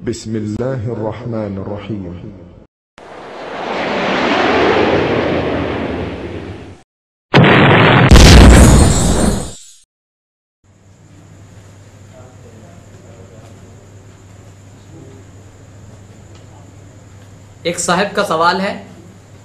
بسم الله الرحمن الرحيم. ایک صاحب کا سوال ہے،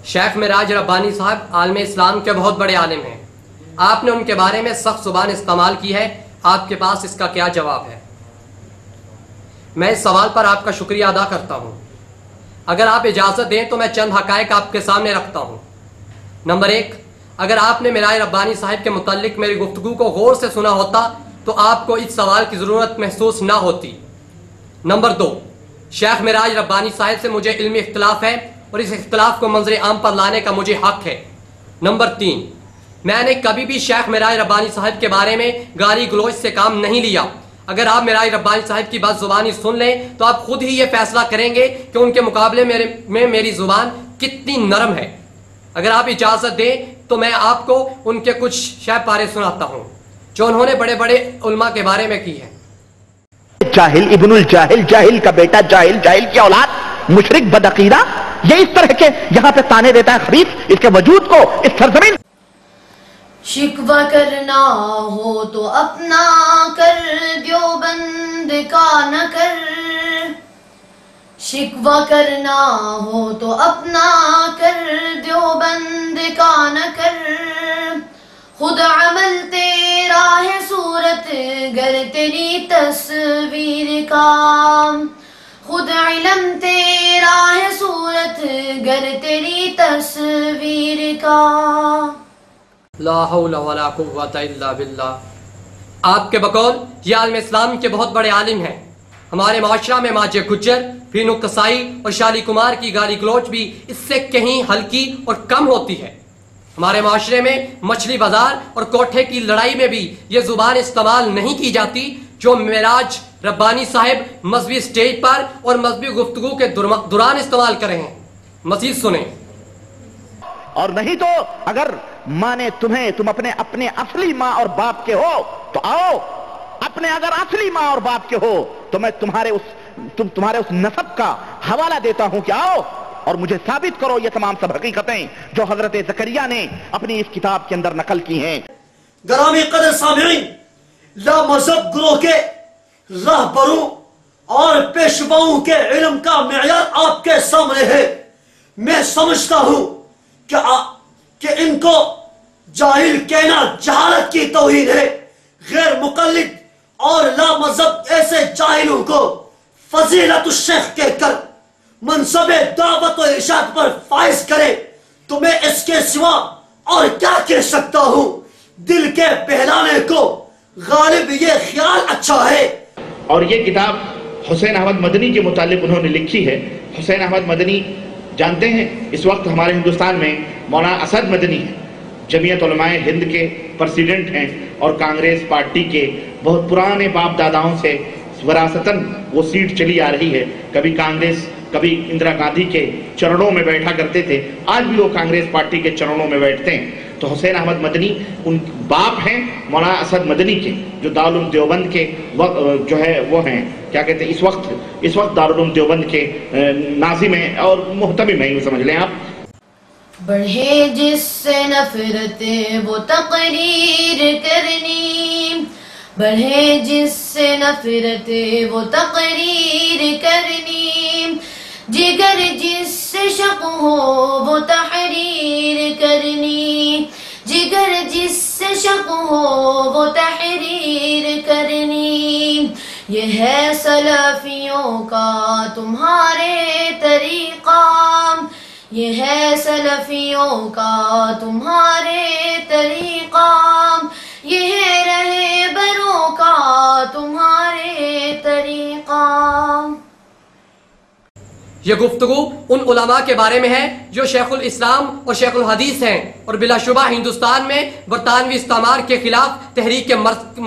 شیخ معراج ربانی صاحب عالم اسلام کے بہت بڑے عالم ہیں، آپ نے ان کے بارے میں سخت زبان استعمال کی ہے، آپ کے پاس اس کا کیا جواب ہے؟ میں اس سوال پر آپ کا شکریہ ادا کرتا ہوں۔ اگر آپ اجازت دیں تو میں چند حقائق آپ کے سامنے رکھتا ہوں۔ نمبر 1، اگر آپ نے معراج ربانی صاحب کے متعلق میری گفتگو کو غور سے سنا ہوتا تو آپ کو اس سوال کی ضرورت محسوس نہ ہوتی۔ نمبر 2، شیخ معراج ربانی صاحب سے مجھے علمی اختلاف ہے اور اس اختلاف کو منظر عام پر لانے کا مجھے حق ہے۔ نمبر 3، میں نے کبھی بھی شیخ معراج ربانی صاحب کے بارے میں گالی گلوچ سے کام نہیں لیا۔ اگر آپ معراج ربانی صاحب کی بات زبانی سن لیں تو آپ خود ہی یہ فیصلہ کریں گے کہ ان کے مقابلے میں میری زبان کتنی نرم ہے۔ اگر آپ اجازت دیں تو میں آپ کو ان کے کچھ شعر پارے سناتا ہوں جو انہوں نے بڑے بڑے علماء کے بارے میں کی ہے۔ جاہل ابن الجاہل، جاہل کا بیٹا، جاہل جاہل کی اولاد، مشرک بدعقیدہ، یہ اس طرح کے یہاں پہ تانے دیتا ہے خبیث اس کے وجود کو اس سرزمین۔ شکوہ کرنا ہو تو اپنا کر، دیوبند کا نہ کر۔ شکوہ کرنا ہو تو اپنا کر، دیوبند کا نہ کر۔ خود عمل تیرا ہے صورت گر تیری تصویر کا، خود علم تیرا ہے صورت گر تیری تصویر کا۔ لا حول ولا قوت الا باللہ۔ آپ کے بقول یہ عالم اسلام کے بہت بڑے عالم ہیں۔ ہمارے معاشرہ میں ماجے گجر، فینو کسائی اور شالی کمار کی گالی گلوچ بھی اس سے کہیں ہلکی اور کم ہوتی ہے۔ ہمارے معاشرے میں مچھلی بازار اور کوٹھے کی لڑائی میں بھی یہ زبان استعمال نہیں کی جاتی جو معراج ربانی صاحب مذہبی سٹیج پر اور مذہبی گفتگو کے دوران استعمال کرے ہیں۔ مزید سنیں۔ اور نہیں تو اگر ماں نے تمہیں، تم اپنے اصلی ماں اور باپ کے ہو تو آؤ، اپنے اگر اصلی ماں اور باپ کے ہو تو میں تمہارے اس نسب کا حوالہ دیتا ہوں کہ آؤ اور مجھے ثابت کرو یہ تمام سب حقیقتیں جو حضرت زکریا نے اپنی اس کتاب کے اندر نقل کی ہیں۔ گرامی قدر سامعین، لا مذہب گروہ کے راہبروں اور پیشواؤں کے علم کا معیار آپ کے سامنے ہے۔ میں سمجھتا ہوں کہ ان کو جاہل کہنا جہالت کی توہین ہے۔ غیر مقلد اور لا مذہب ایسے جاہلوں کو فضیلت الشیخ کہہ کر منصب دعوت و ارشاد پر فائز کرے تو میں اس کے سوا اور کیا کہہ سکتا ہوں؟ دل کے بہلانے کو غالب یہ خیال اچھا ہے۔ اور یہ کتاب حسین احمد مدنی کے متعلق انہوں نے لکھی ہے۔ حسین احمد مدنی جانتے ہیں اس وقت ہمارے ہندوستان میں مولانا اسد مدنی ہیں، جمعیت علماء ہند کے پریزیڈنٹ ہیں اور کانگریس پارٹی کے بہت پرانے باپ داداؤں سے وراثتاً وہ سیٹ چلی آ رہی ہے۔ کبھی کانگریس، کبھی اندرا گاندھی کے چرنوں میں بیٹھا کرتے تھے، آج بھی وہ کانگریس پارٹی کے چرنوں میں بیٹھتے ہیں۔ تو حسین احمد مدنی ان باپ ہیں مولانا اسد مدنی کے، جو دارالعلوم دیوبند کے جو ہے وہ ہیں، کیا کہتے ہیں، اس وقت دارالعلوم دیوبند کے ناظم ہیں اور محتمم ہیں، یوں سمجھ لیں آپ۔ بڑھے جس سے نفرت وہ تقریر کرنی، بڑھے جس سے نفرت وہ تقریر کرنی، جگر جس سے شک ہو وہ تحریر کرنی، جگر جس سے شک ہو وہ تحریر کرنی۔ یہ ہے سلفیوں کا تمہارے طریقہ، یہ ہے سلفیوں کا تمہارے طریقہ، یہ ہے رہبروں کا تمہارے طریقہ۔ یہ گفتگو ان علماء کے بارے میں ہے جو شیخ الاسلام اور شیخ الحدیث ہیں اور بلا شبہ ہندوستان میں برطانوی استعمار کے خلاف تحریک کے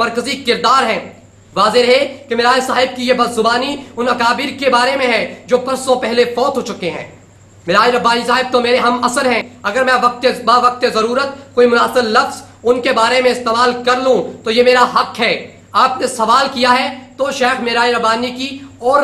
مرکزی کردار ہیں۔ واضح رہے کہ معراج صاحب کی یہ بد زبانی ان اکابر کے بارے میں ہے جو برسوں پہلے فوت ہو چکے ہیں۔ معراج ربانی صاحب تو میرے ہم اثر ہیں، اگر میں وقت ضرورت کوئی مناسب لفظ ان کے بارے میں استعمال کر لوں تو یہ میرا حق ہے۔ آپ نے سوال کیا ہے تو شیخ معراج ربانی کی اور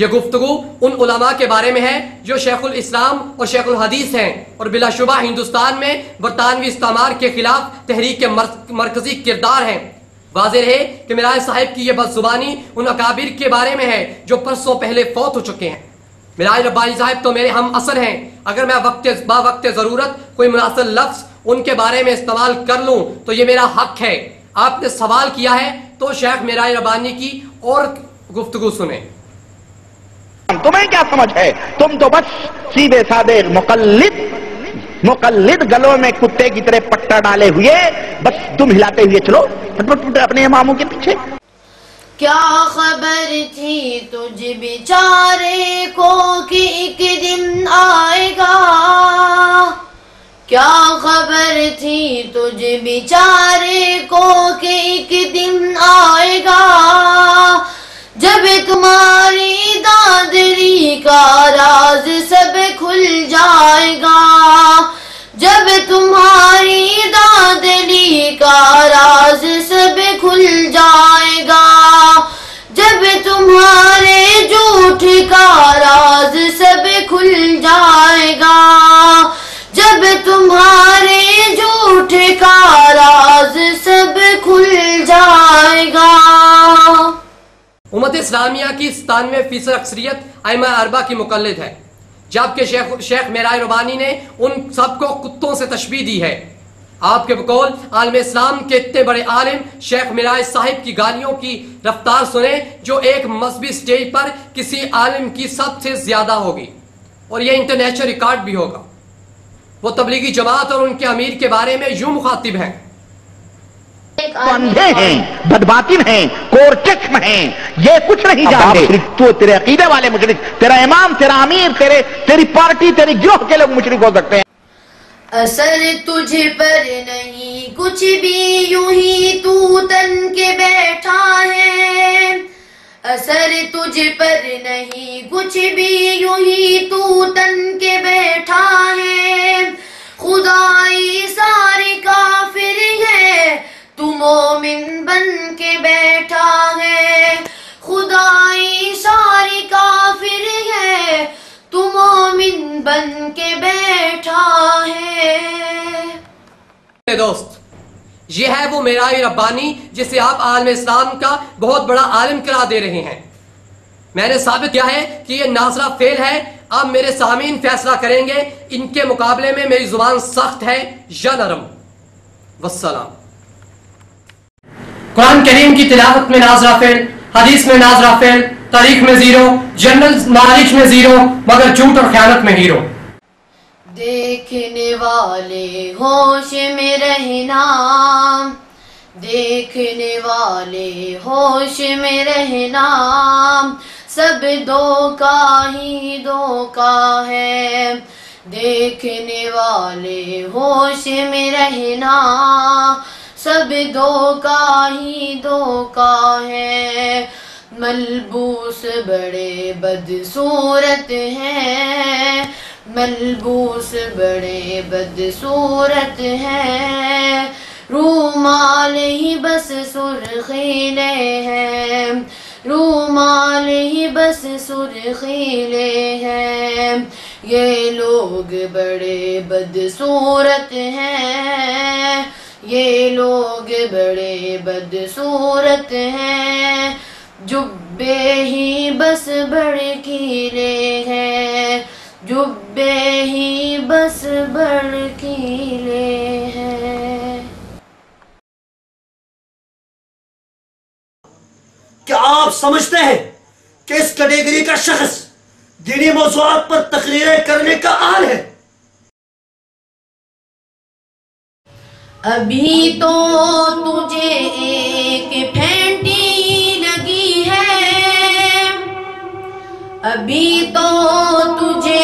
یہ گفتگو ان علماء کے بارے میں ہے جو شیخ الاسلام اور شیخ الحدیث ہیں اور بلا شبہ ہندوستان میں برطانوی استعمار کے خلاف تحریک کے مرکزی کردار ہیں۔ واضح ہے کہ میراج صاحب کی یہ بد زبانی ان اکابر کے بارے میں ہے جو پرسوں پہلے فوت ہو چکے ہیں۔ میراج ربانی صاحب تو میرے ہم اثر ہیں، اگر میں وقت ضرورت کوئی مناسب لفظ ان کے بارے میں استعمال کر لوں تو یہ میرا حق ہے۔ آپ نے سوال کیا ہے تو شیخ میراج ربانی کی اور گفتگو سنیں۔ تمہیں کیا سمجھ ہے؟ تم تو بس سیدھے سادے مقلد گلوں میں کتے کی طرح پٹا ڈالے ہوئے بس تم ہلاتے ہوئے چلو اپنے اماموں کے پیچھے۔ کیا خبر تھی تجھ بیچارے کو کہ ایک دن آئے گا، کیا خبر تھی تجھ بیچارے کو کہ ایک دن آئے گا، جب تمہاری دادری کا راز سب کھل جائے گا، جب تمہاری دادری کا راز سب کھل جائے گا، جب تمہارے جھوٹ کا راز سب کھل جائے گا، جب تمہارے جھوٹ کا راز سب کھل جائے گا۔ امت اسلامیہ کی 97% اکثریت ائمہ اربعہ کی مقلد ہے، جبکہ شیخ میراج ربانی نے ان سب کو کتوں سے تشبیہ دی ہے۔ آپ کے بقول عالم اسلام کے اتنے بڑے عالم شیخ میراج صاحب کی گالیوں کی رفتار سنیں جو ایک مذہبی سٹیج پر کسی عالم کی سب سے زیادہ ہوگی، اور یہ انٹرنیشنل ریکارڈ بھی ہوگا۔ وہ تبلیغی جماعت اور ان کے امیر کے بارے میں یوں مخاطب ہیں: اندھے ہیں، بدباطن ہیں، کور چشم ہیں، یہ کچھ نہیں جانتے۔ تو تیرے عقیدے والے مشرک، تیرا امام، تیرا امیر، تیری پارٹی، تیری گروہ کے لوگ مشرک ہو سکتے ہیں۔ اثر تجھ پر نہیں کچھ بھی، یوں ہی تو تن کے بیٹھا ہے، اثر تجھ پر نہیں کچھ بھی، یوں ہی تو تن کے بیٹھا ہے، خدائی سارے کافر ہے تو مومن بن کے بیٹھا ہے، خدائی ساری کافر ہے تو مومن بن کے بیٹھا ہے۔ دوست، یہ ہے وہ میراج ربانی جسے آپ عالم اسلام کا بہت بڑا عالم قرار دے رہے ہیں۔ میں نے ثابت کیا ہے کہ یہ ناظرہ فعل ہے۔ اب میرے سامعین فیصلہ کریں گے ان کے مقابلے میں میری زبان سخت ہے یا نرم۔ والسلام۔ قرآن کریم کی تلاوت میں ناظرہ فعل، حدیث میں ناظرہ فعل، تاریخ میں زیرو، جنرل نالج میں زیرو، مگر جھوٹ اور خیانت میں ہیرو۔ دیکھنے والے ہوش میں رہنا، دیکھنے والے ہوش میں رہنا، سب دھوکہ ہی دھوکہ ہے، دیکھنے والے ہوش میں رہنا، سب دھوکہ ہی دھوکہ ہے، ملبوس بڑے بدصورت ہیں، ملبوس بڑے بدصورت ہیں، رومال ہی بس سرخیلے ہیں، رومال ہی بس سرخیلے ہیں، یہ لوگ بڑے بدصورت ہیں، یہ لوگ بڑے بدصورت ہیں، جبے ہی بس بھڑکیلے ہیں، جبے ہی بس بھڑکیلے ہیں۔ کیا آپ سمجھتے ہیں کہ اس کیٹیگری کا شخص دینی موضوعات پر تقریریں کرنے کا اہل ہے؟ ابھی تو تجھے ایک پھینٹی لگی ہے، ابھی تو تجھے